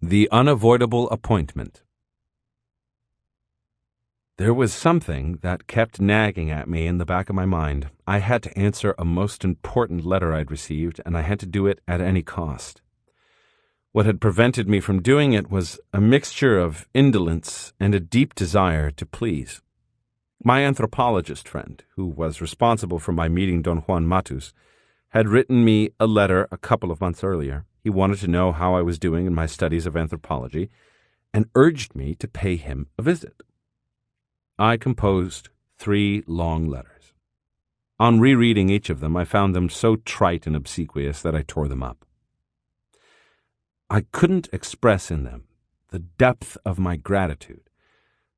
The Unavoidable Appointment. There was something that kept nagging at me in the back of my mind. I had to answer a most important letter I'd received, and I had to do it at any cost. What had prevented me from doing it was a mixture of indolence and a deep desire to please. My anthropologist friend, who was responsible for my meeting Don Juan Matus, had written me a letter a couple of months earlier. He wanted to know how I was doing in my studies of anthropology and urged me to pay him a visit. I composed 3 long letters. On rereading each of them, I found them so trite and obsequious that I tore them up. I couldn't express in them the depth of my gratitude,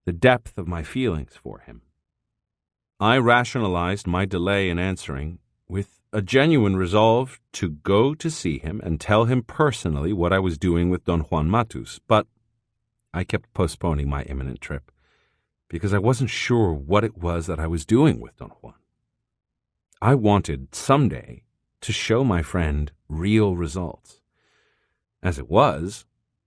the depth of my feelings for him. I rationalized my delay in answering with a genuine resolve to go to see him and tell him personally what I was doing with Don Juan Matus, but I kept postponing my imminent trip because I wasn't sure what it was that I was doing with Don Juan. I wanted someday to show my friend real results. As it was,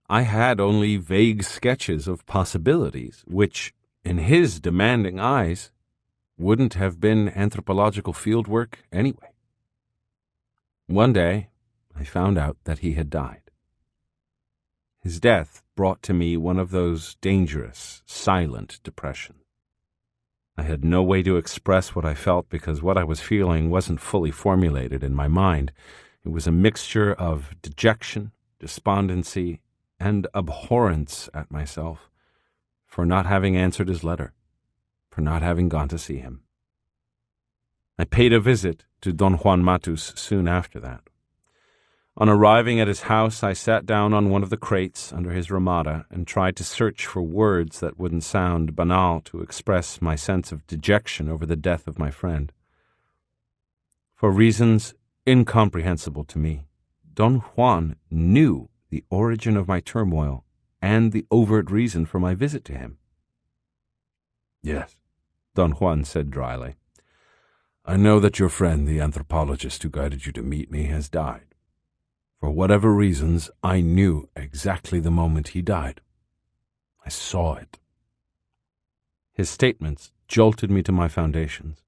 I had only vague sketches of possibilities, which, in his demanding eyes, wouldn't have been anthropological fieldwork anyway. One day, I found out that he had died. His death brought to me one of those dangerous, silent depressions. I had no way to express what I felt because what I was feeling wasn't fully formulated in my mind. It was a mixture of dejection, despondency, and abhorrence at myself for not having answered his letter, for not having gone to see him. I paid a visit to Don Juan Matus soon after that. On arriving at his house, I sat down on one of the crates under his ramada and tried to search for words that wouldn't sound banal to express my sense of dejection over the death of my friend. For reasons incomprehensible to me, Don Juan knew the origin of my turmoil and the overt reason for my visit to him. "Yes," Don Juan said dryly. "I know that your friend, the anthropologist who guided you to meet me, has died. For whatever reasons, I knew exactly the moment he died. I saw it." His statements jolted me to my foundations.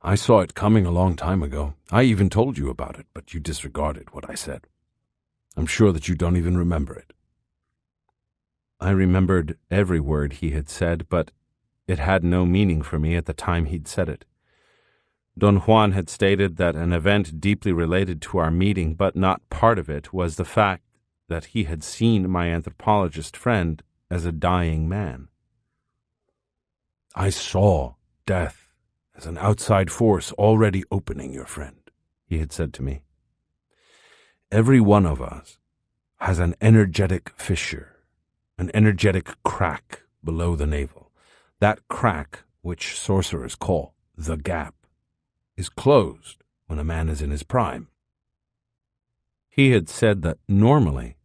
"I saw it coming a long time ago. I even told you about it, but you disregarded what I said. I'm sure that you don't even remember it." I remembered every word he had said, but it had no meaning for me at the time he'd said it. Don Juan had stated that an event deeply related to our meeting, but not part of it, was the fact that he had seen my anthropologist friend as a dying man. "I saw death as an outside force already opening your friend," he had said to me. "Every one of us has an energetic fissure, an energetic crack below the navel. That crack, which sorcerers call the gap, is closed when a man is in his prime." He had said that normally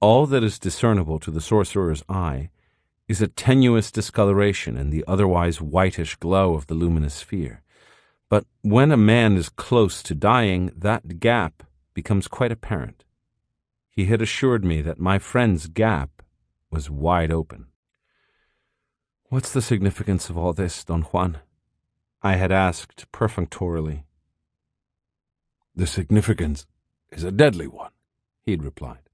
all that is discernible to the sorcerer's eye is a tenuous discoloration in the otherwise whitish glow of the luminous sphere. But when a man is close to dying, that gap becomes quite apparent. He had assured me that my friend's gap was wide open. "What's the significance of all this, Don Juan?" I had asked perfunctorily. "The significance is a deadly one," he'd replied.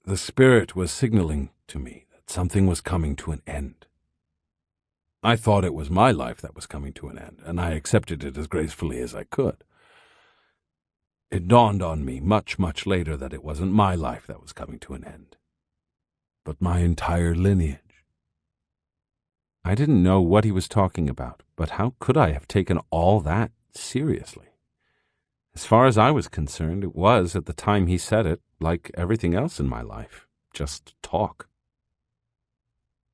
"The spirit was signaling to me that something was coming to an end. I thought it was my life that was coming to an end, and I accepted it as gracefully as I could. It dawned on me much, much later that it wasn't my life that was coming to an end, but my entire lineage." I didn't know what he was talking about, but how could I have taken all that seriously? As far as I was concerned, it was, at the time he said it, like everything else in my life, just talk.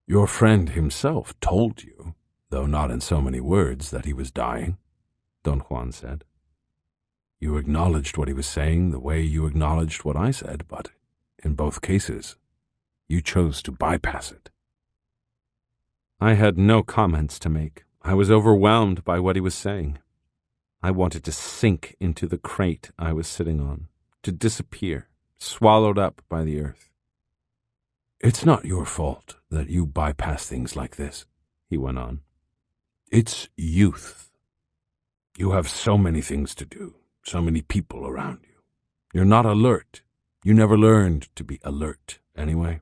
"Your friend himself told you, though not in so many words, that he was dying," Don Juan said. "You acknowledged what he was saying the way you acknowledged what I said, but in both cases, you chose to bypass it." I had no comments to make. I was overwhelmed by what he was saying. I wanted to sink into the crate I was sitting on, to disappear, swallowed up by the earth. "It's not your fault that you bypass things like this," he went on. "It's youth. You have so many things to do, so many people around you. You're not alert. You never learned to be alert, anyway."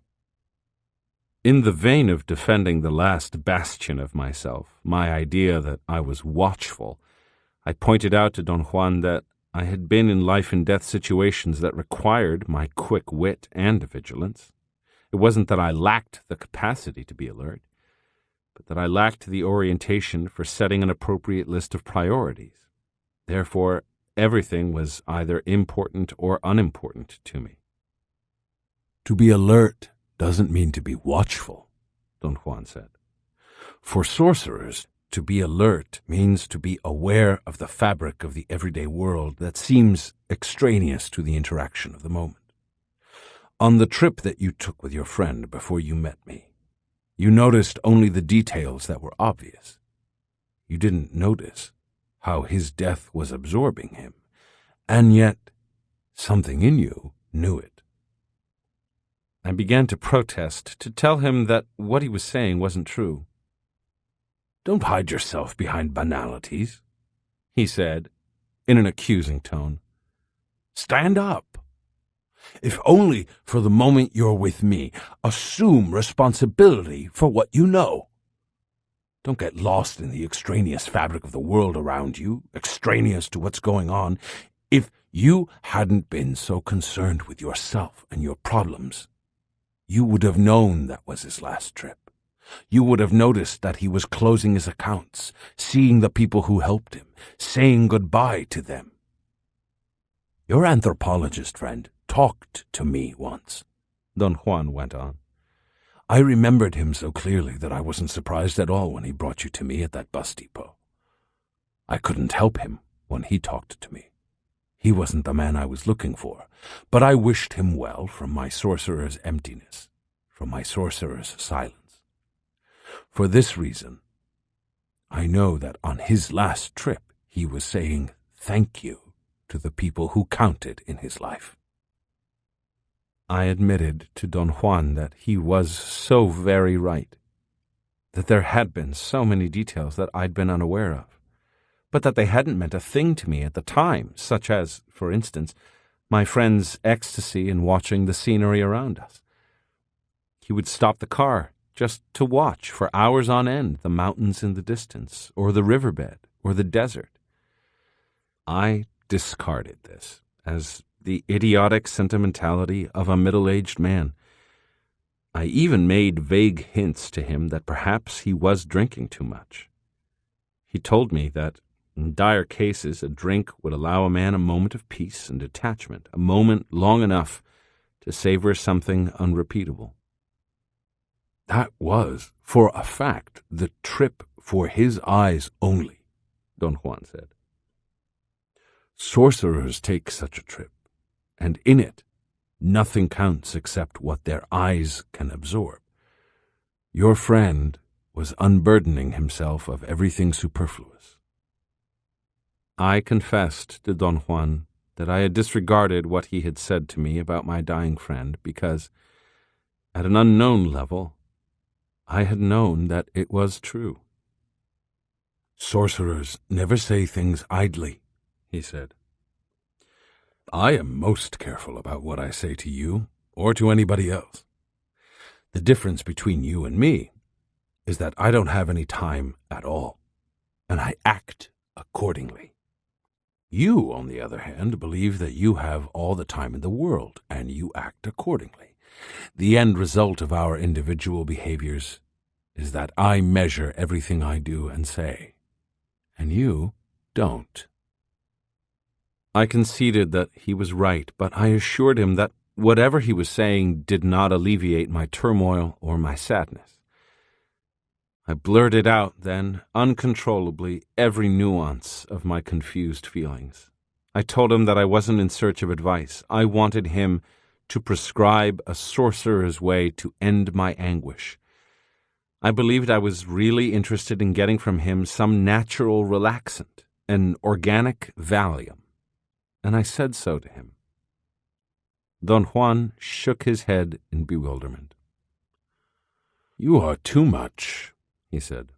In the vein of defending the last bastion of myself, my idea that I was watchful, I pointed out to Don Juan that I had been in life-and-death situations that required my quick wit and vigilance. It wasn't that I lacked the capacity to be alert, but that I lacked the orientation for setting an appropriate list of priorities. Therefore, everything was either important or unimportant to me. "To be alert doesn't mean to be watchful," Don Juan said. "For sorcerers, to be alert means to be aware of the fabric of the everyday world that seems extraneous to the interaction of the moment. On the trip that you took with your friend before you met me, you noticed only the details that were obvious. You didn't notice how his death was absorbing him, and yet something in you knew it." I began to protest, to tell him that what he was saying wasn't true. "Don't hide yourself behind banalities," he said, in an accusing tone. "Stand up. If only for the moment you're with me, assume responsibility for what you know. Don't get lost in the extraneous fabric of the world around you, extraneous to what's going on. If you hadn't been so concerned with yourself and your problems, you would have known that was his last trip. You would have noticed that he was closing his accounts, seeing the people who helped him, saying goodbye to them. Your anthropologist friend talked to me once," Don Juan went on. "I remembered him so clearly that I wasn't surprised at all when he brought you to me at that bus depot. I couldn't help him when he talked to me. He wasn't the man I was looking for, but I wished him well from my sorcerer's emptiness, from my sorcerer's silence. For this reason, I know that on his last trip he was saying thank you to the people who counted in his life." I admitted to Don Juan that he was so very right, that there had been so many details that I'd been unaware of, but that they hadn't meant a thing to me at the time, such as, for instance, my friend's ecstasy in watching the scenery around us. He would stop the car just to watch for hours on end the mountains in the distance, or the riverbed, or the desert. I discarded this as the idiotic sentimentality of a middle-aged man. I even made vague hints to him that perhaps he was drinking too much. He told me that in dire cases a drink would allow a man a moment of peace and detachment, a moment long enough to savor something unrepeatable. That was, for a fact, the trip for his eyes only, Don Juan said. Sorcerers take such a trip, and in it, nothing counts except what their eyes can absorb. Your friend was unburdening himself of everything superfluous. I confessed to Don Juan that I had disregarded what he had said to me about my dying friend because, at an unknown level, I had known that it was true. Sorcerers never say things idly, he said. I am most careful about what I say to you or to anybody else. The difference between you and me is that I don't have any time at all, and I act accordingly. You, on the other hand, believe that you have all the time in the world, and you act accordingly. The end result of our individual behaviors is that I measure everything I do and say, and you don't. I conceded that he was right, but I assured him that whatever he was saying did not alleviate my turmoil or my sadness. I blurted out, then, uncontrollably, every nuance of my confused feelings. I told him that I wasn't in search of advice. I wanted him to prescribe a sorcerer's way to end my anguish. I believed I was really interested in getting from him some natural relaxant, an organic Valium, and I said so to him. Don Juan shook his head in bewilderment. "You are too much," he said.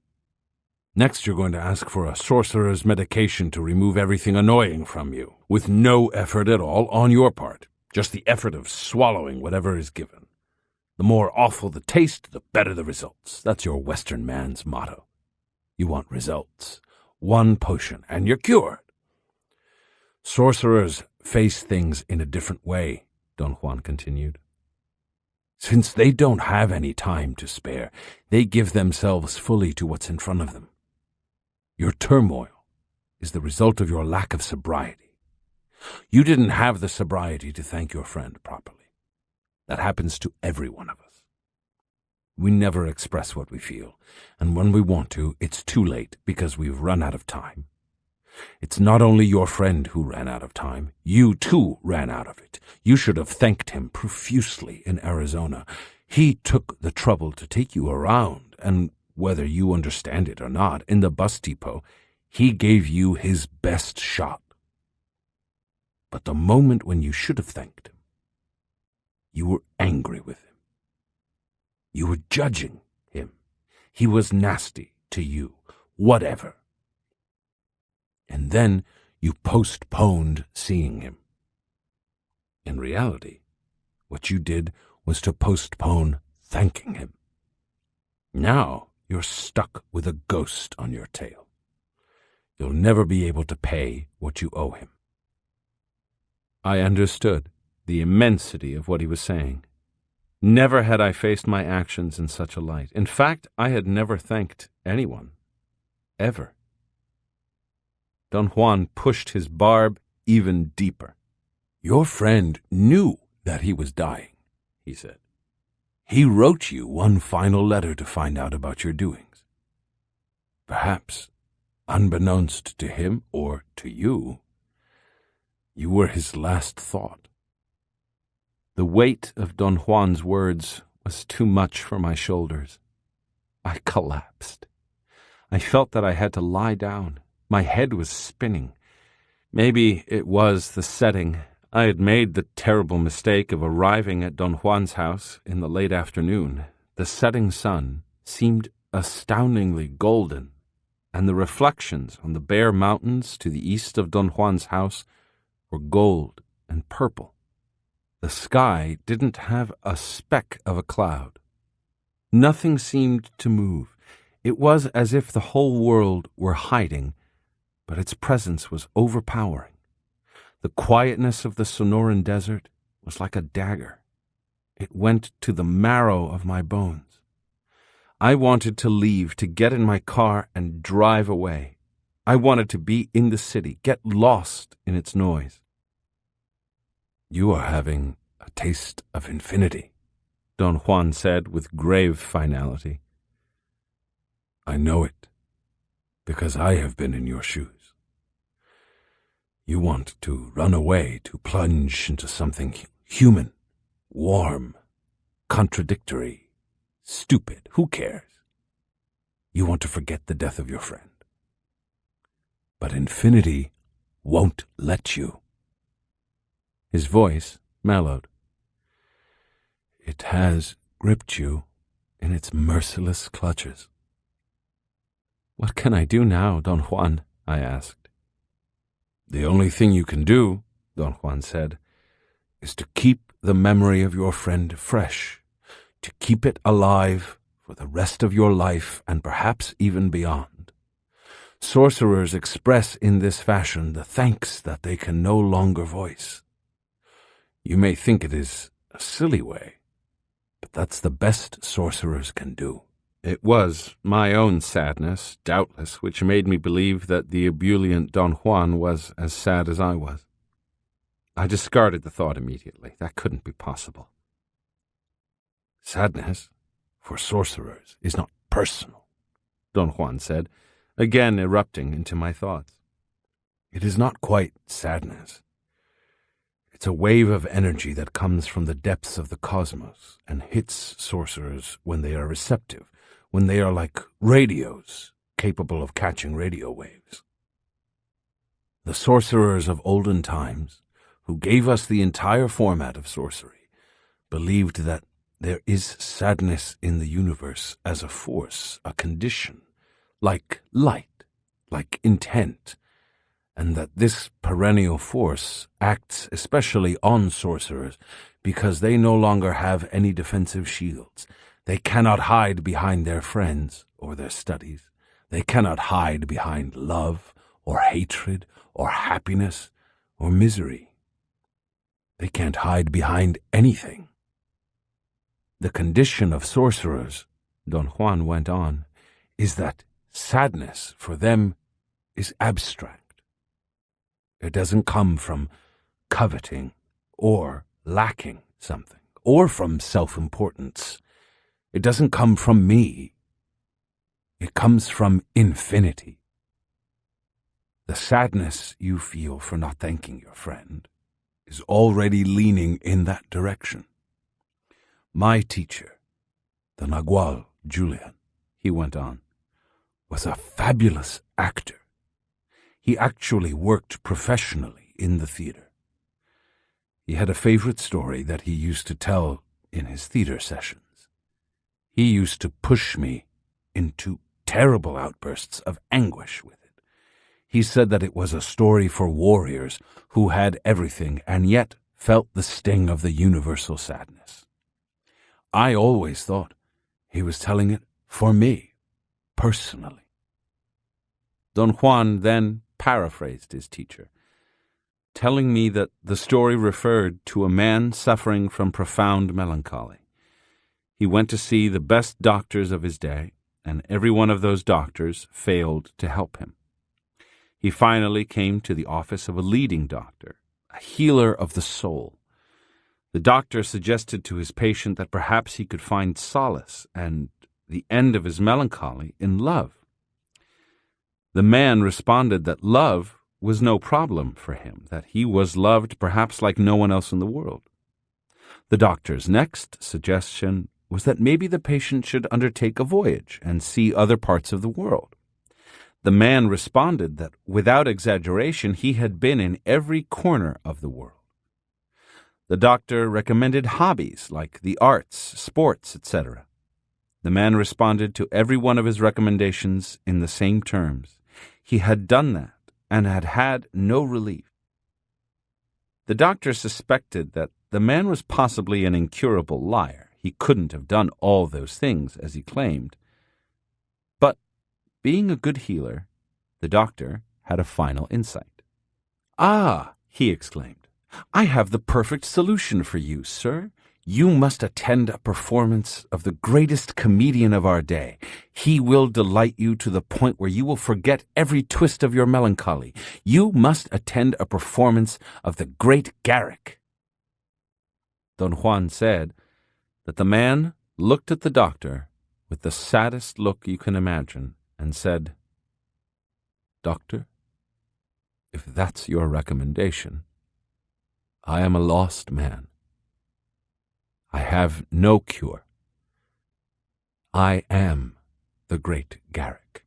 "Next you're going to ask for a sorcerer's medication to remove everything annoying from you, with no effort at all on your part, just the effort of swallowing whatever is given. The more awful the taste, the better the results. That's your Western man's motto. You want results. One potion, and you're cured. Sorcerers face things in a different way," Don Juan continued. "Since they don't have any time to spare, they give themselves fully to what's in front of them. Your turmoil is the result of your lack of sobriety. You didn't have the sobriety to thank your friend properly. That happens to every one of us. We never express what we feel, and when we want to, it's too late because we've run out of time. It's not only your friend who ran out of time, you too ran out of it. You should have thanked him profusely in Arizona. He took the trouble to take you around, and whether you understand it or not, in the bus depot, he gave you his best shot. But the moment when you should have thanked him, you were angry with him. You were judging him. He was nasty to you, whatever. And then you postponed seeing him. In reality, what you did was to postpone thanking him. Now you're stuck with a ghost on your tail. You'll never be able to pay what you owe him." I understood the immensity of what he was saying. Never had I faced my actions in such a light. In fact, I had never thanked anyone. Ever. Don Juan pushed his barb even deeper. "Your friend knew that he was dying," he said. "He wrote you one final letter to find out about your doings. Perhaps, unbeknownst to him or to you, you were his last thought." The weight of Don Juan's words was too much for my shoulders. I collapsed. I felt that I had to lie down. My head was spinning. Maybe it was the setting. I had made the terrible mistake of arriving at Don Juan's house in the late afternoon. The setting sun seemed astoundingly golden, and the reflections on the bare mountains to the east of Don Juan's house were gold and purple. The sky didn't have a speck of a cloud. Nothing seemed to move. It was as if the whole world were hiding, but its presence was overpowering. The quietness of the Sonoran desert was like a dagger. It went to the marrow of my bones. I wanted to leave, to get in my car and drive away. I wanted to be in the city, get lost in its noise. "You are having a taste of infinity," Don Juan said with grave finality. "I know it, because I have been in your shoes. You want to run away, to plunge into something human, warm, contradictory, stupid. Who cares? You want to forget the death of your friend. But infinity won't let you." His voice mellowed. "It has gripped you in its merciless clutches." "What can I do now, Don Juan?" I asked. "The only thing you can do," Don Juan said, "is to keep the memory of your friend fresh, to keep it alive for the rest of your life and perhaps even beyond. Sorcerers express in this fashion the thanks that they can no longer voice. You may think it is a silly way, but that's the best sorcerers can do." It was my own sadness, doubtless, which made me believe that the ebullient Don Juan was as sad as I was. I discarded the thought immediately. That couldn't be possible. "Sadness, for sorcerers, is not personal," Don Juan said, again erupting into my thoughts. "It is not quite sadness. It's a wave of energy that comes from the depths of the cosmos and hits sorcerers when they are receptive, when they are like radios, capable of catching radio waves. The sorcerers of olden times, who gave us the entire format of sorcery, believed that there is sadness in the universe as a force, a condition, like light, like intent, and that this perennial force acts especially on sorcerers because they no longer have any defensive shields. They cannot hide behind their friends or their studies. They cannot hide behind love or hatred or happiness or misery. They can't hide behind anything. The condition of sorcerers, Don Juan went on, is that sadness for them is abstract. It doesn't come from coveting or lacking something or from self-importance. It doesn't come from me. It comes from infinity. The sadness you feel for not thanking your friend is already leaning in that direction. My teacher, the Nagual Julian, he went on, was a fabulous actor. He actually worked professionally in the theater. He had a favorite story that he used to tell in his theater sessions. He used to push me into terrible outbursts of anguish with it. He said that it was a story for warriors who had everything and yet felt the sting of the universal sadness. I always thought he was telling it for me, personally. Don Juan then paraphrased his teacher, telling me that the story referred to a man suffering from profound melancholy. He went to see the best doctors of his day, and every one of those doctors failed to help him. He finally came to the office of a leading doctor, a healer of the soul. The doctor suggested to his patient that perhaps he could find solace and the end of his melancholy in love. The man responded that love was no problem for him, that he was loved perhaps like no one else in the world. The doctor's next suggestion was that maybe the patient should undertake a voyage and see other parts of the world. The man responded that, without exaggeration, he had been in every corner of the world. The doctor recommended hobbies like the arts, sports, etc. The man responded to every one of his recommendations in the same terms. He had done that and had had no relief. The doctor suspected that the man was possibly an incurable liar. He couldn't have done all those things as he claimed. But, being a good healer, the doctor had a final insight. "Ah," he exclaimed, "I have the perfect solution for you, sir. You must attend a performance of the greatest comedian of our day. He will delight you to the point where you will forget every twist of your melancholy. You must attend a performance of the great Garrick." Don Juan said that the man looked at the doctor with the saddest look you can imagine and said, "Doctor, if that's your recommendation, I am a lost man. I have no cure. I am the great Garrick."